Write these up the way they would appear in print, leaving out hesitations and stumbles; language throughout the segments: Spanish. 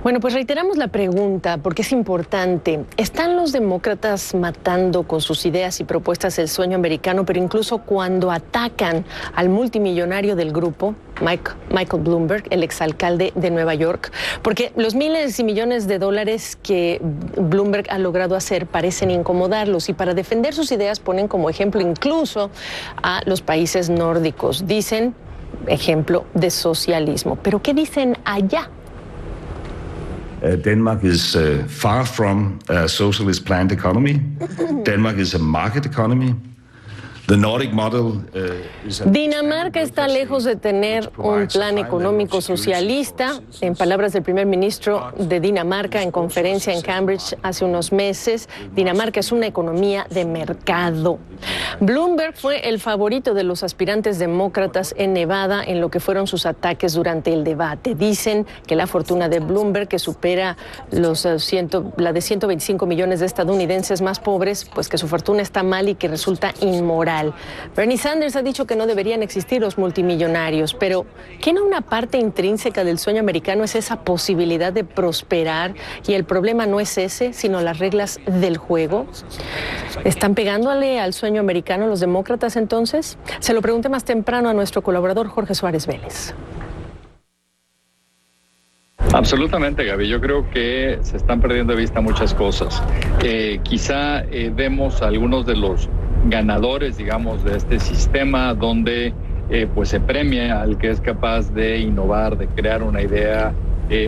Bueno, pues reiteramos la pregunta porque es importante. ¿Están los demócratas matando con sus ideas y propuestas el sueño americano, pero incluso cuando atacan al multimillonario del grupo, Michael Bloomberg, el exalcalde de Nueva York? Porque los miles y millones de dólares que Bloomberg ha logrado hacer parecen incomodarlos y para defender sus ideas ponen como ejemplo incluso a los países nórdicos. Dicen ejemplo de socialismo. ¿Pero qué dicen allá? Denmark is far from a socialist planned economy. Denmark is a market economy. The Nordic model Dinamarca está lejos de tener un plan económico socialista. En palabras del primer ministro de Dinamarca en conferencia en Cambridge hace unos meses, Dinamarca es una economía de mercado. Bloomberg fue el favorito de los aspirantes demócratas en Nevada en lo que fueron sus ataques durante el debate. Dicen que la fortuna de Bloomberg, que supera la de 125 millones de estadounidenses más pobres, pues que su fortuna está mal y que resulta inmoral. Bernie Sanders ha dicho que no deberían existir los multimillonarios, pero ¿qué no una parte intrínseca del sueño americano es esa posibilidad de prosperar? Y el problema no es ese, sino las reglas del juego. ¿Están pegándole al sueño americano los demócratas entonces? Se lo pregunté más temprano a nuestro colaborador Jorge Suárez Vélez. Absolutamente, Gaby. Yo creo que se están perdiendo de vista muchas cosas. Quizá vemos a algunos de los ganadores, digamos, de este sistema donde pues se premia al que es capaz de innovar, de crear una idea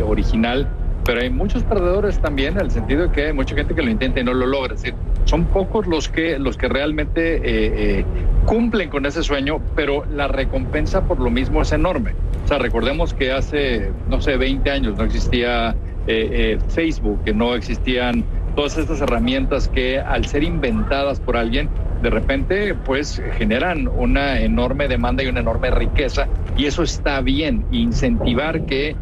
original, pero hay muchos perdedores también, en el sentido de que hay mucha gente que lo intenta y no lo logra. Es decir, son pocos los que realmente cumplen con ese sueño, pero la recompensa por lo mismo es enorme. O sea, recordemos que hace, 20 años no existía Facebook, que no existían todas estas herramientas que al ser inventadas por alguien, de repente pues generan una enorme demanda y una enorme riqueza, y eso está bien. Incentivar que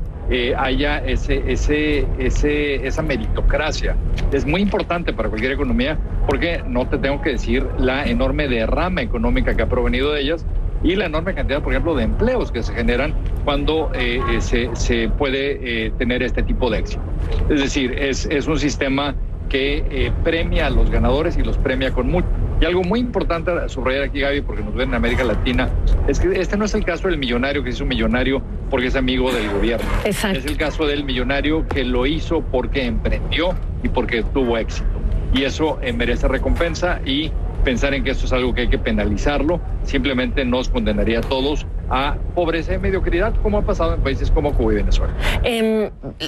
haya esa meritocracia es muy importante para cualquier economía, porque no te tengo que decir la enorme derrama económica que ha provenido de ellas y la enorme cantidad, por ejemplo, de empleos que se generan cuando se puede tener este tipo de éxito. Es decir, es un sistema que premia a los ganadores y los premia con mucho. Y algo muy importante a subrayar aquí, Gaby, porque nos ven en América Latina, es que este no es el caso del millonario que se hizo millonario porque es amigo del gobierno. Exacto. Es el caso del millonario que lo hizo porque emprendió y porque tuvo éxito. Y eso merece recompensa, y pensar en que esto es algo que hay que penalizarlo simplemente nos condenaría a todos a pobreza y mediocridad, como ha pasado en países como Cuba y Venezuela.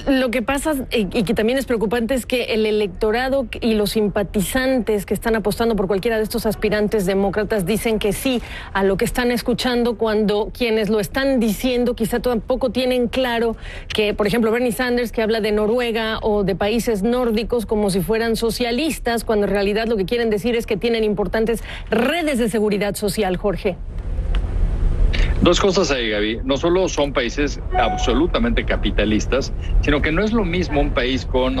Lo que pasa, y que también es preocupante, es que el electorado y los simpatizantes que están apostando por cualquiera de estos aspirantes demócratas dicen que sí a lo que están escuchando, cuando quienes lo están diciendo quizá tampoco tienen claro que, por ejemplo, Bernie Sanders, que habla de Noruega o de países nórdicos como si fueran socialistas, cuando en realidad lo que quieren decir es que tienen importantes redes de seguridad social. Jorge. Dos cosas ahí, Gaby. No solo son países absolutamente capitalistas, sino que no es lo mismo un país con,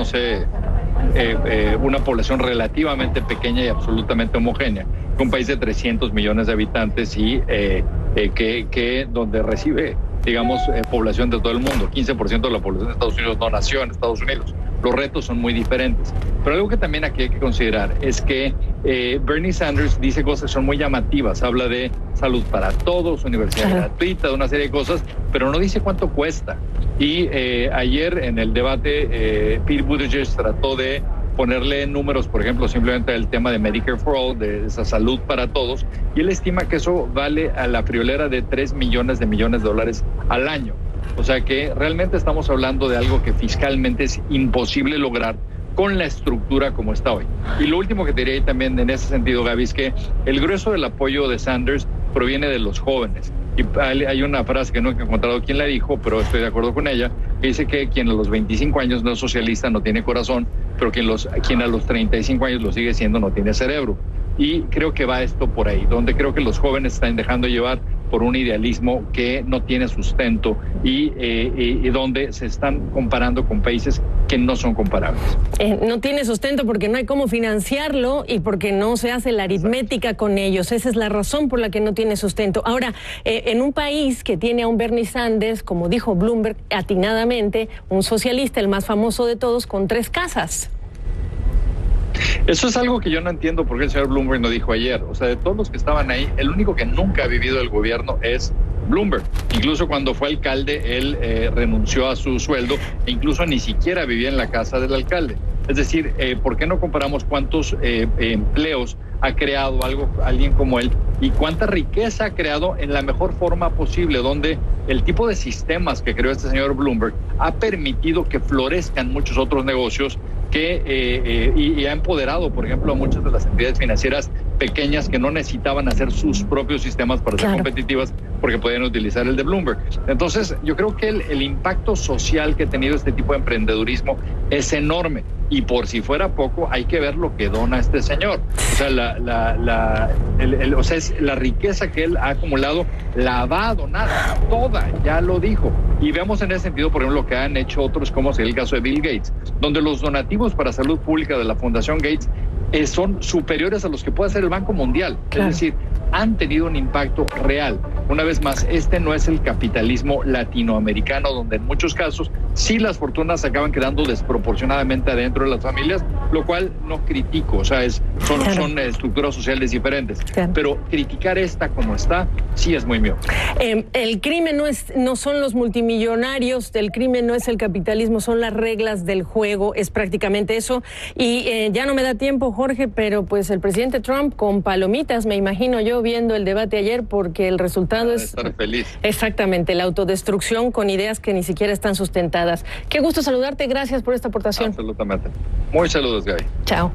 una población relativamente pequeña y absolutamente homogénea, que un país de 300 millones de habitantes y que donde recibe, digamos, población de todo el mundo. 15% de la población de Estados Unidos no nació en Estados Unidos. Los retos son muy diferentes. Pero algo que también aquí hay que considerar es que Bernie Sanders dice cosas que son muy llamativas. Habla de salud para todos, universidad gratuita, de una serie de cosas, pero no dice cuánto cuesta. Y ayer en el debate, Pete Buttigieg trató de ponerle números, por ejemplo, simplemente el tema de Medicare for All, de esa salud para todos, y él estima que eso vale a la friolera de 3 millones de dólares al año. O sea que realmente estamos hablando de algo que fiscalmente es imposible lograr con la estructura como está hoy. Y lo último que te diría también en ese sentido, Gaby, es que el grueso del apoyo de Sanders proviene de los jóvenes. Y hay una frase que no he encontrado quién la dijo, pero estoy de acuerdo con ella, que dice que quien a los 25 años no es socialista no tiene corazón, pero quien a los 35 años lo sigue siendo no tiene cerebro. Y creo que va esto por ahí, donde creo que los jóvenes están dejando llevar por un idealismo que no tiene sustento y donde se están comparando con países que no son comparables. No tiene sustento porque no hay cómo financiarlo y porque no se hace la aritmética con ellos. Esa es la razón por la que no tiene sustento. Ahora, en un país que tiene a un Bernie Sanders, como dijo Bloomberg atinadamente, un socialista, el más famoso de todos, con 3 casas. Eso es algo que yo no entiendo por qué el señor Bloomberg no dijo ayer. O sea, de todos los que estaban ahí, el único que nunca ha vivido el gobierno es Bloomberg. Incluso cuando fue alcalde, él renunció a su sueldo e incluso ni siquiera vivía en la casa del alcalde. Es decir, ¿por qué no comparamos cuántos empleos ha creado alguien como él y cuánta riqueza ha creado en la mejor forma posible, donde el tipo de sistemas que creó este señor Bloomberg ha permitido que florezcan muchos otros negocios y ha empoderado, por ejemplo, a muchas de las entidades financieras pequeñas que no necesitaban hacer sus propios sistemas para ser competitivas porque podían utilizar el de Bloomberg. Entonces, yo creo que el impacto social que ha tenido este tipo de emprendedurismo es enorme. Y por si fuera poco, hay que ver lo que dona este señor. O sea, la riqueza que él ha acumulado la va a donar toda, ya lo dijo. Y veamos en ese sentido, por ejemplo, lo que han hecho otros, como es el caso de Bill Gates, donde los donativos para salud pública de la Fundación Gates son superiores a los que puede hacer el Banco Mundial. Claro. Es decir, han tenido un impacto real. Una vez más, este no es el capitalismo latinoamericano, donde en muchos casos sí las fortunas acaban quedando desproporcionadamente adentro de las familias, lo cual no critico, o sea, son estructuras sociales diferentes. Claro. Pero criticar esta como está, sí es muy mío. El crimen no son los multimillonarios, el crimen no es el capitalismo, son las reglas del juego, es prácticamente eso. Y ya no me da tiempo, Jorge, pero pues el presidente Trump con palomitas, me imagino yo, viendo el debate ayer, porque el resultado es estar feliz. Exactamente, la autodestrucción con ideas que ni siquiera están sustentadas. Qué gusto saludarte, gracias por esta aportación. Absolutamente. Muy saludos, Gaby. Chao.